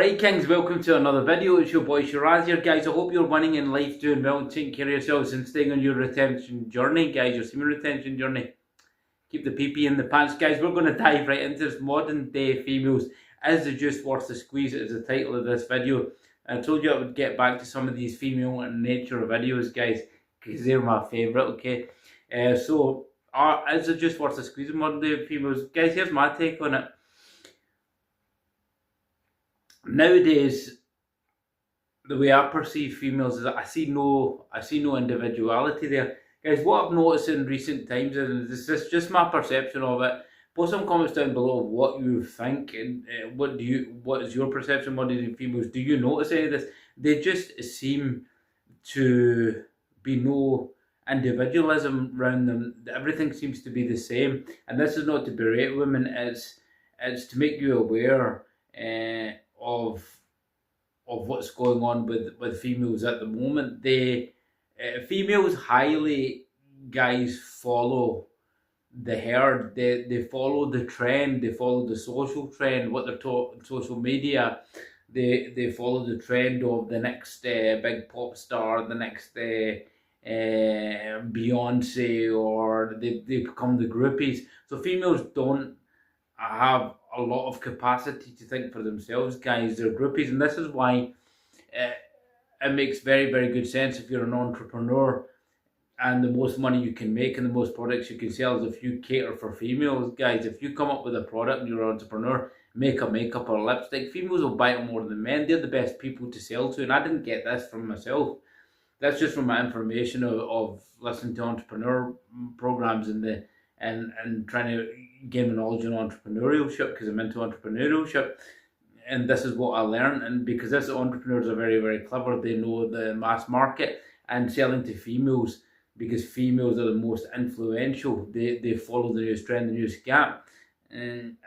Alright Kings, welcome to another video. It's your boy Shiraz here, guys. I hope you're winning in life, doing well, taking care of yourselves and staying on your retention journey, guys, your semen retention journey. Keep the pee-pee in the pants, guys. We're going to dive right into this. Modern day females. Is the juice worth the squeeze? Is the title of this video. I told you I would get back to some of these female in nature videos, guys, because they're my favourite, okay? Is the juice worth the squeeze? Modern day females. Guys, here's my take on it. Nowadays, the way I perceive females is that I see no individuality there. Guys, what I've noticed in recent times, and this is just my perception of it, post some comments down below of what you think and what is your perception of modern females. Do you notice any of this? They just seem to be no individualism around them. Everything seems to be the same, and this is not to berate women. It's to make you aware of what's going on with females at the moment. Females highly, guys, follow the herd. They follow the trend. They follow the social trend. What they're taught on social media. They follow the trend of the next big pop star, the next Beyonce, or they become the groupies. So females don't have a lot of capacity to think for themselves, guys. They're groupies, and this is why it makes very, very good sense if you're an entrepreneur, and the most money you can make and the most products you can sell is if you cater for females, guys. If you come up with a product and you're an entrepreneur, make a makeup or lipstick, females will buy it more than men. They're the best people to sell to, and I didn't get this from myself. That's just from my information of listening to entrepreneur programs and trying to gain my knowledge on entrepreneurship, because I'm into entrepreneurship, and this is what I learned. And because these entrepreneurs are very, very clever, they know the mass market and selling to females, because females are the most influential. They follow the newest trend, the newest gap, and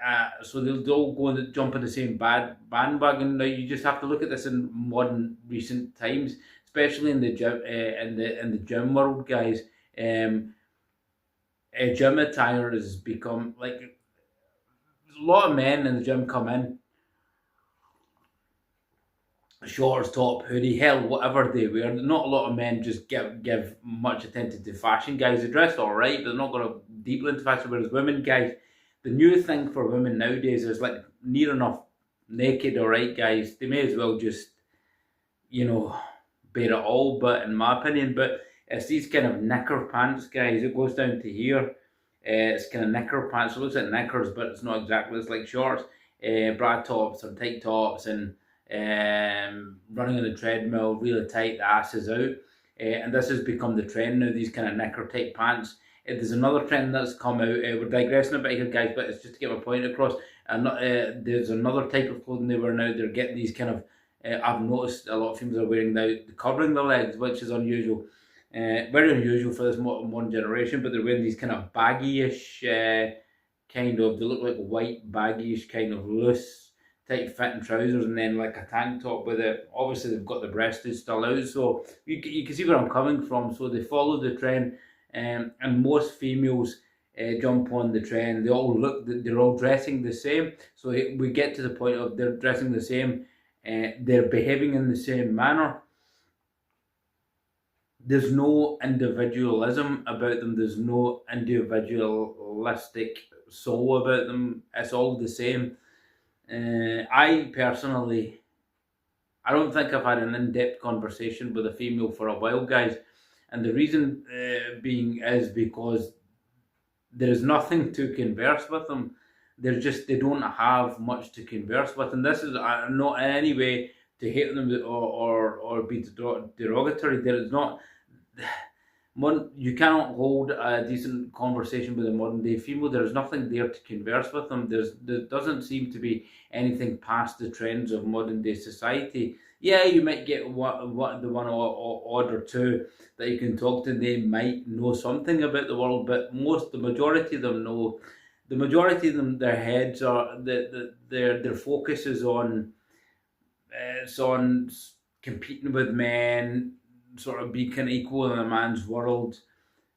so they'll all go and jump in the same bandwagon. Now you just have to look at this in modern recent times, especially in the gym, in the gym world, guys. Gym attire has become like a lot of men in the gym come in shorts, top, hoodie, hell, whatever they wear. Not a lot of men just give much attention to fashion, guys. They dress all right, they're not going to deeply into fashion. Whereas women, guys, the new thing for women nowadays is like near enough naked, all right, guys. They may as well just, bear it all, but in my opinion. But it's these kind of knicker pants, guys. It goes down to here. It's kind of knicker pants. It looks like knickers, but it's not exactly. It's like shorts, bra tops or tight tops, and running on the treadmill really tight. The ass is out, and this has become the trend now. These kind of knicker type pants. There's another trend that's come out. We're digressing a bit here, guys, but it's just to get my point across. And there's another type of clothing they wear now. They're getting these kind of. I've noticed a lot of females are wearing now, covering their legs, which is unusual. Very unusual for this modern generation, but they're wearing these kind of baggy-ish they look like white baggy-ish kind of loose tight fitting trousers, and then like a tank top with it. Obviously they've got the breasted still out, so you can see where I'm coming from. So they follow the trend, and most females jump on the trend. They're all dressing the same, so we get to the point of they're dressing the same, they're behaving in the same manner. There's no individualism about them. There's no individualistic soul about them. It's all the same. I personally, I don't think I've had an in-depth conversation with a female for a while, guys. And the reason being is because there is nothing to converse with them. They don't have much to converse with. And this is not in any way to hate them or be derogatory. There is not. You cannot hold a decent conversation with a modern day female. There is nothing there to converse with them. There doesn't seem to be anything past the trends of modern day society. Yeah, you might get the one odd or two that you can talk to. They might know something about the world, but the majority of them know. The majority of them, their heads are their focus is on competing with men, sort of being equal in a man's world.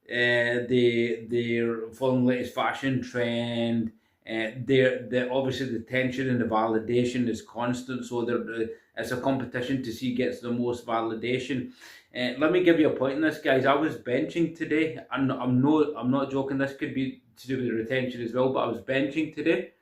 They're following the latest fashion trend. They're obviously the tension and the validation is constant, so it's a competition to see gets the most validation. Let me give you a point in this, guys. I was benching today, and I'm not joking. This could be to do with retention as well, but I was benching today,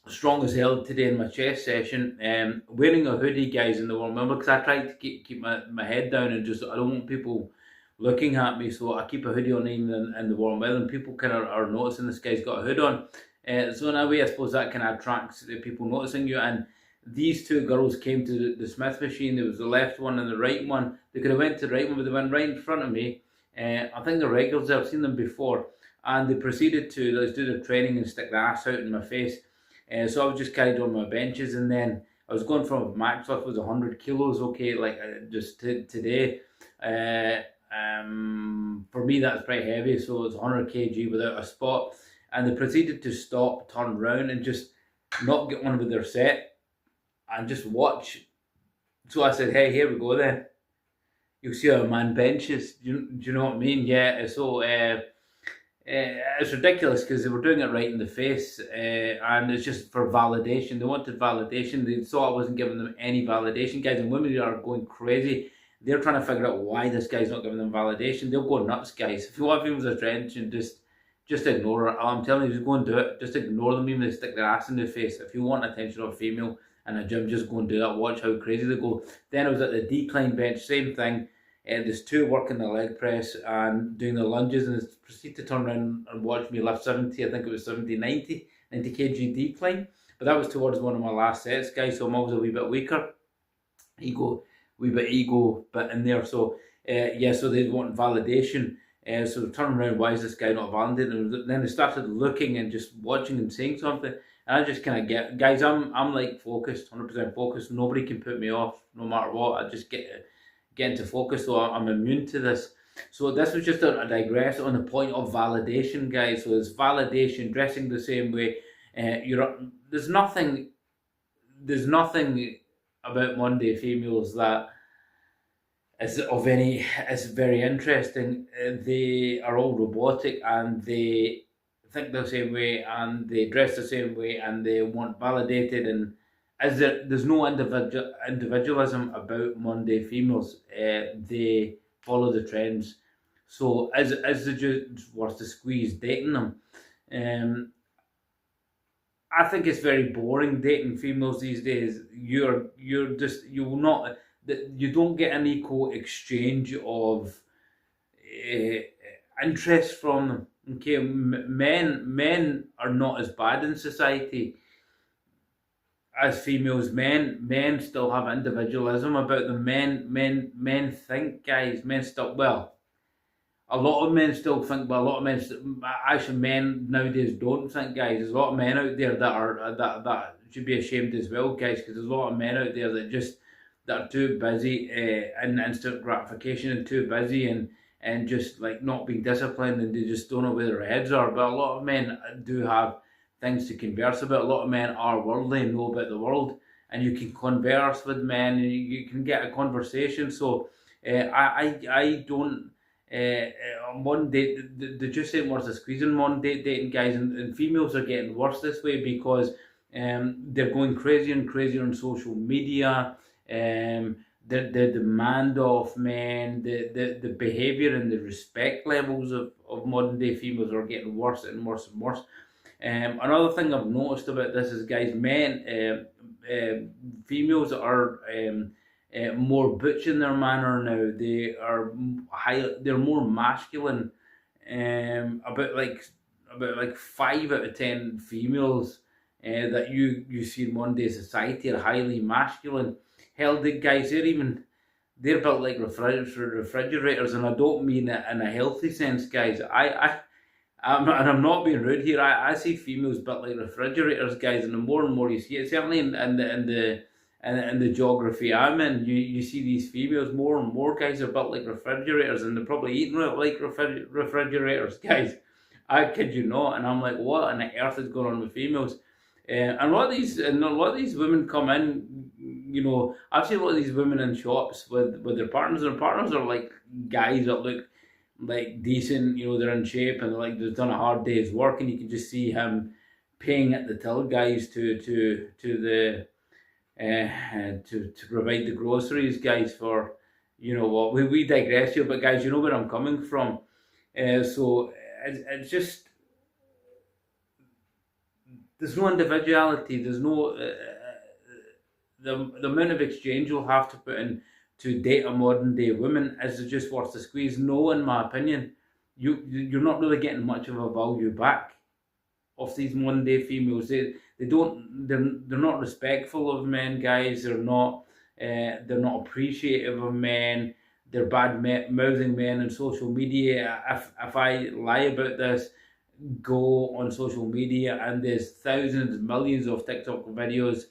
strong as hell today in my chest session, wearing a hoodie, guys, in the warm weather, because I try to keep my head down and just, I don't want people looking at me, so I keep a hoodie on even in the warm weather, and people kind of are noticing this guy's got a hood on. So in a way, I suppose that kind of attracts the people noticing you. And these two girls came to the Smith machine. There was the left one and the right one. They could have went to the right one, but they went right in front of me. I think they're regulars. I've seen them before, and they proceeded to let's do their training and stick the ass out in my face. So I was just carried on my benches, and then I was going from max lift was 100 kilos. Okay, like just today. For me that's pretty heavy, so it's 100 kg without a spot, and they proceeded to stop, turn around, and just not get on with their set and just watch. So I said, hey, here we go then. You'll see how a man benches. Do you know what I mean? Yeah, so it's ridiculous because they were doing it right in the face, and it's just for validation. They wanted validation. They saw I wasn't giving them any validation, guys, and women are going crazy. They're trying to figure out why this guy's not giving them validation. They'll go nuts, guys. If you want people's attention, just ignore it. I'm telling you, just go and do it. Just ignore them even if they stick their ass in their face. If you want attention of a female in a gym, just go and do that. Watch how crazy they go. Then I was at the decline bench, same thing. And there's two working the leg press and doing the lunges, and proceed to turn around and watch me lift 70, I think it was 70, 90 kg decline. But that was towards one of my last sets, guys, so I'm always a wee bit weaker. Ego bit in there. So yeah, so they want validation. So turn around, why is this guy not validated? And then they started looking and just watching and saying something. And I just kind of get, guys, I'm like focused, 100% focused. Nobody can put me off, no matter what. I just get into focus, so I'm immune to this. So this was just a digress on the point of validation, guys. So it's validation, dressing the same way. There's nothing about Monday females that is very interesting. They are all robotic, and they think the same way, and they dress the same way, and they want validated. And there's no individualism about Monday females. They follow the trends. So is it just worth the squeeze dating them? I think it's very boring dating females these days. You don't get an equal exchange of interest from them. Okay, men are not as bad in society as females. Men still have individualism about them. Men think, guys. Men still, well, a lot of men still think, but a lot of men nowadays don't think, guys. There's a lot of men out there that should be ashamed as well, guys, because there's a lot of men out there that are too busy in instant gratification, and too busy and just like not being disciplined, and they just don't know where their heads are. But a lot of men do have things to converse about. A lot of men are worldly and know about the world, and you can converse with men, and you can get a conversation. So I don't. One day they just saying worse a squeezing one day dating, guys, and females are getting worse this way because they're going crazier and crazier on social media. The demand of men, the behaviour and the respect levels of modern day females are getting worse and worse and worse. Another thing I've noticed about this is, guys, females are more butch in their manner now. They're more masculine. About like 5 out of 10 females that you see in modern day society are highly masculine. Hell, the guys, they're built like refrigerators, and I don't mean it in a healthy sense, guys. I'm not being rude here. I see females built like refrigerators, guys, and the more and more you see it, certainly in the geography I'm in, you see these females, more and more, guys, are built like refrigerators, and they're probably eating like refrigerators, guys. I kid you not. And I'm like, what on the earth is going on with females? And a lot of these women come in, you know, I've seen a lot of these women in shops with their partners. Their partners are like guys that look like decent, they're in shape and like they've done a hard day's work, and you can just see him paying at the till, guys, to the to provide the groceries, guys, for what we digress here, but guys, you know where I'm coming from. So it's just, there's no individuality. There's no the amount of exchange you'll have to put in to date a modern day woman is just worth the squeeze. No, in my opinion, you're not really getting much of a value back of these modern day females. They don't they're not respectful of men, guys. They're not appreciative of men. They're bad mouthing men on social media. If I lie about this, go on social media and there's thousands, millions of TikTok videos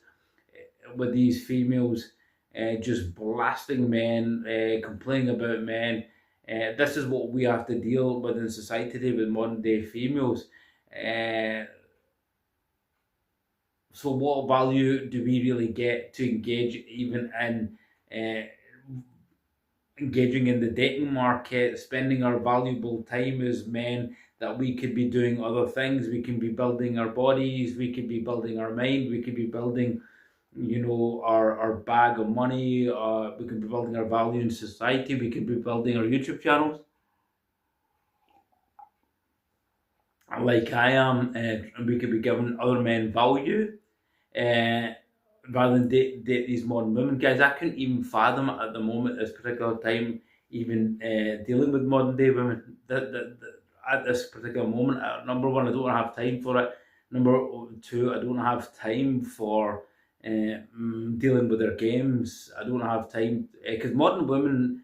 with these females just blasting men, complaining about men. This is what we have to deal with in society today with modern day females. So what value do we really get to engage even in engaging in the dating market, spending our valuable time as men, that we could be doing other things? We can be building our bodies, we could be building our mind, we could be building our bag of money, we could be building our value in society, we could be building our YouTube channels like I am, and we could be giving other men value, uh, rather than date these modern women, guys. I couldn't even fathom it at the moment, this particular time, even dealing with modern day women. At this particular moment, number one, I don't have time for it. Number two, I don't have time for dealing with their games. I don't have time because modern women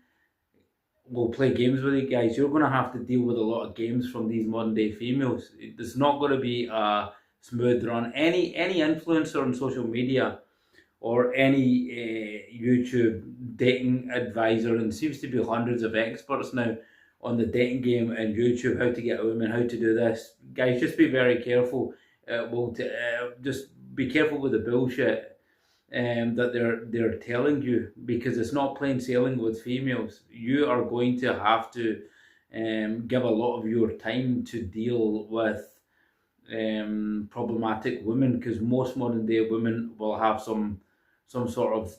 will play games with you, guys. You're going to have to deal with a lot of games from these modern day females. It's not going to be a smooth run. Any influencer on social media or any YouTube dating advisor, and seems to be hundreds of experts now on the dating game and YouTube, how to get a woman, how to do this. Guys, just be very careful. Just be careful with the bullshit that they're telling you, because it's not plain sailing with females. You are going to have to give a lot of your time to deal with problematic women, because most modern day women will have some sort of,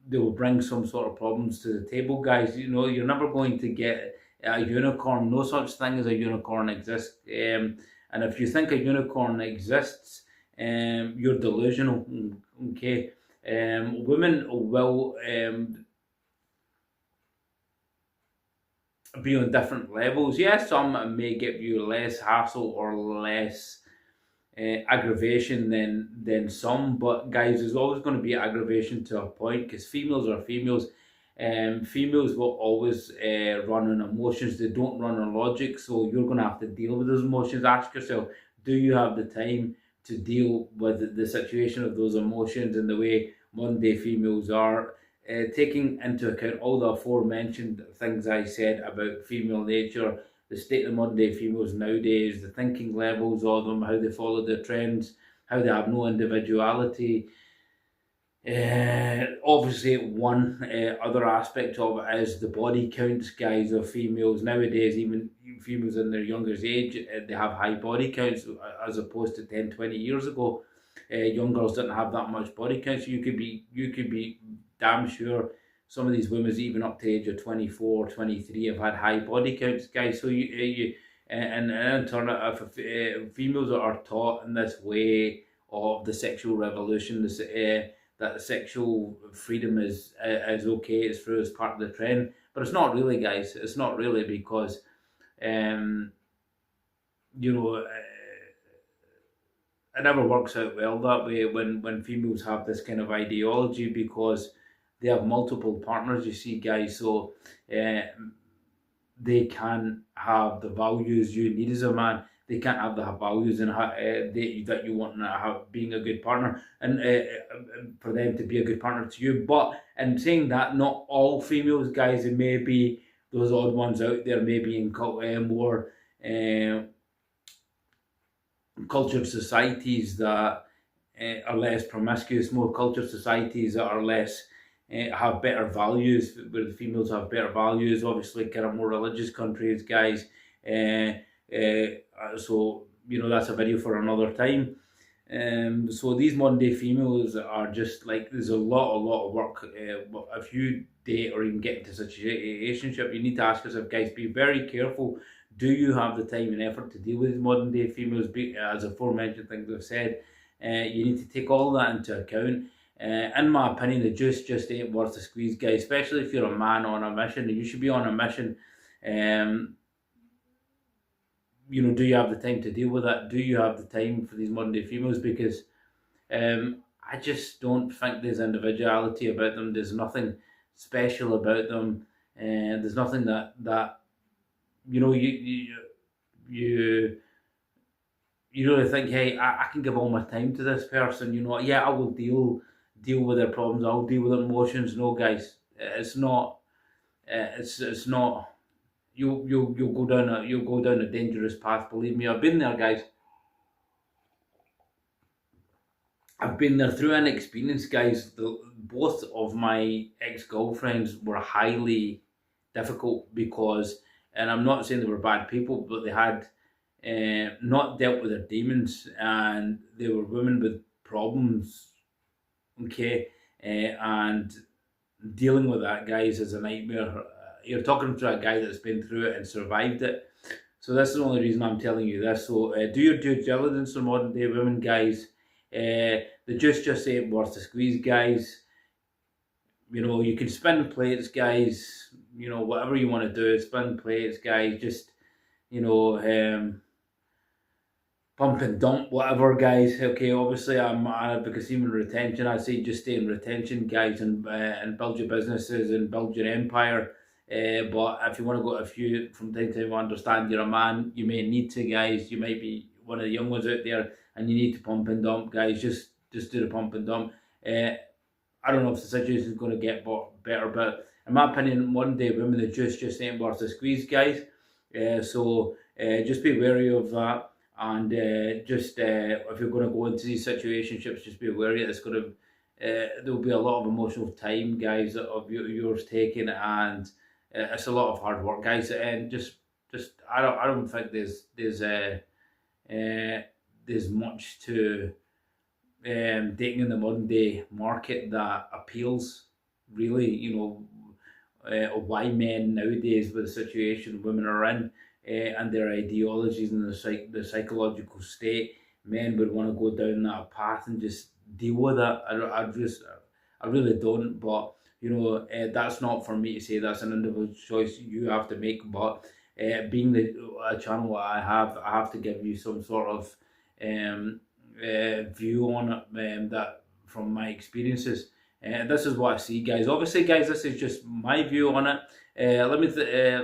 they will bring some sort of problems to the table, guys. You're never going to get a unicorn. No such thing as a unicorn exists. And if you think a unicorn exists, you're delusional. Okay. Women will be on different levels. Yes, some may give you less hassle or less aggravation than some, but guys, there's always going to be aggravation to a point, because females are females. Females will always run on emotions. They don't run on logic, so you're going to have to deal with those emotions. Ask yourself, do you have the time to deal with the situation of those emotions and the way modern day females are? Taking into account all the aforementioned things I said about female nature, the state of modern day females nowadays, the thinking levels of them, how they follow the trends, how they have no individuality. Obviously, one other aspect of it is the body counts, guys, of females nowadays. Even females in their younger age, they have high body counts as opposed to 10, 20 years ago. Young girls didn't have that much body count, so you could be damn sure some of these women, even up to the age of 24, 23, have had high body counts, guys. So and in turn, if females are taught in this way of the sexual revolution, that sexual freedom is okay, it's through as part of the trend, but it's not really, guys. It's not really, because you know it never works out well that way when females have this kind of ideology, because they have multiple partners, you see, guys. So they can have the values you need as a man. They can't have the values and that you want to have, being a good partner, and for them to be a good partner to you. But in saying that, not all females, guys. There may be those odd ones out there, maybe in more cultured societies that are less promiscuous, more cultured societies that are less have better values, where the females have better values. Obviously, kind of more religious countries, guys. So that's a video for another time. So these modern day females are just like, there's a lot of work. If you date or even get into such a relationship, you need to ask yourself, guys, be very careful. Do you have the time and effort to deal with these modern day females? As aforementioned things I've said, you need to take all that into account. In my opinion, the juice just ain't worth the squeeze, guys. Especially if you're a man on a mission, and you should be on a mission. Do you have the time to deal with that? Do you have the time for these modern day females? Because I just don't think there's individuality about them. There's nothing special about them, and there's nothing that you really think, hey, I can give all my time to this person. Yeah, I will deal with their problems. I'll deal with their emotions. No, guys, it's not. It's not. You'll go down a dangerous path. Believe me, I've been there, guys. I've been there through inexperience, guys. Both of my ex-girlfriends were highly difficult because, and I'm not saying they were bad people, but they had not dealt with their demons, and they were women with problems. Okay, and dealing with that, guys, is a nightmare. You're talking to a guy that's been through it and survived it. So that's the only reason I'm telling you this. So do your due diligence on modern day women, guys. The juice just ain't worth the squeeze, guys. You can spin plates, guys. Whatever you want to do, spin plates, guys. Just pump and dump, whatever, guys. Okay, obviously I'm an advocate in retention. I say just stay in retention, guys, and build your businesses and build your empire. But if you want to go, if you from time to time understand you're a man, you may need to, guys. You might be one of the young ones out there, and you need to pump and dump, guys. Just do the pump and dump. I don't know if the situation is going to get better, but in my opinion, modern day women, the juice just ain't worth the squeeze, guys. So just be wary of that. And if you're going to go into these situationships, just be wary. It's going to there'll be a lot of emotional time, guys, of yours taken, and it's a lot of hard work, guys. And just I don't think there's much to dating in the modern day market that appeals, really. Why men nowadays, with the situation women are in, and their ideologies and the psychological state, men would want to go down that path and just deal with it. I really don't. But that's not for me to say. That's an individual choice you have to make. But being a channel I have to give you some sort of view on it, that from my experiences. This is what I see, guys. Obviously, guys, this is just my view on it. Let me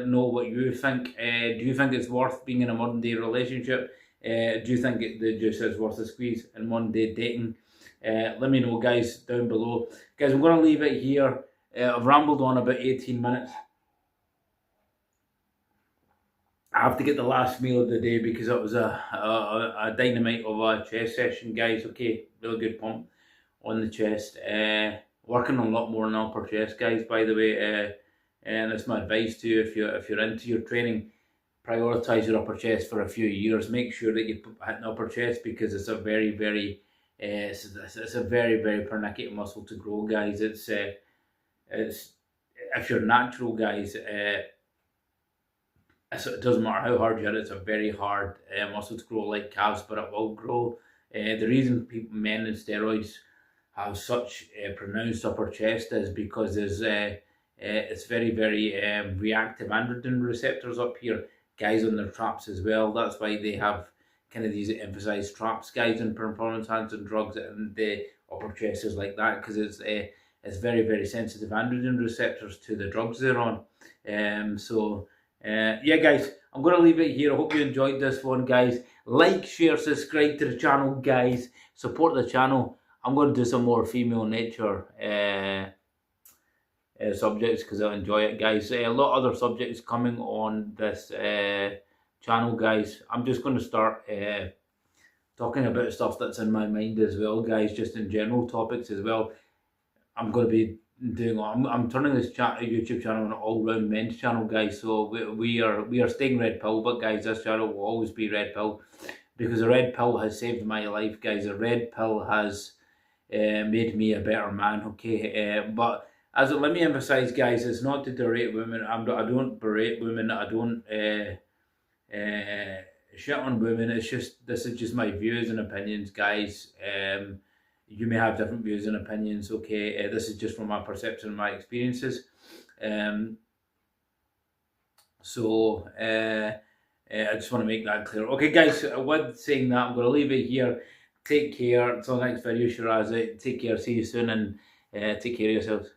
know what you think. Do you think it's worth being in a modern day relationship? Do you think it just is worth a squeeze in modern day dating? Let me know, guys, down below. Guys, I'm going to leave it here. I've rambled on about 18 minutes. I have to get the last meal of the day because it was a dynamite of a chest session, guys. Okay, really good pump on the chest. Working on a lot more on the upper chest, guys, by the way. And that's my advice to you. If you're into your training, prioritize your upper chest for a few years. Make sure that you hit the upper chest, because it's a very, very it's a very, very pernickety muscle to grow, guys. It's if you're natural, guys, it doesn't matter how hard you hit it. It's a very hard muscle to grow, like calves, but it will grow. The reason men in steroids have such pronounced upper chest is because there's it's very, very reactive androgen receptors up here, guys, on their traps as well. That's why they have kind of these emphasized traps, guys, in performance enhancing drugs, and the upper chest is like that because it's very, very sensitive androgen receptors to the drugs they're on. Yeah, guys, I'm going to leave it here. I hope you enjoyed this one, guys. Like, share, subscribe to the channel, guys. Support the channel. I'm going to do some more female nature subjects because I enjoy it, guys. A lot of other subjects coming on this channel, guys. I'm just going to start talking about stuff that's in my mind as well, guys, just in general topics as well. I'm going to be doing. I'm turning this YouTube channel an all round men's channel, guys. So we are staying red pill, but guys, this channel will always be red pill because the red pill has saved my life, guys. The red pill has made me a better man. Okay, but as let me emphasize, guys, it's not to berate women. I don't berate women. I don't shit on women. It's just this is just my views and opinions, guys. You may have different views and opinions. Okay, this is just from my perception and my experiences. So I just want to make that clear. Okay, guys, with saying that, I'm going to leave it here. Take care. Until next video, Shiraz. Take care. See you soon, and take care of yourselves.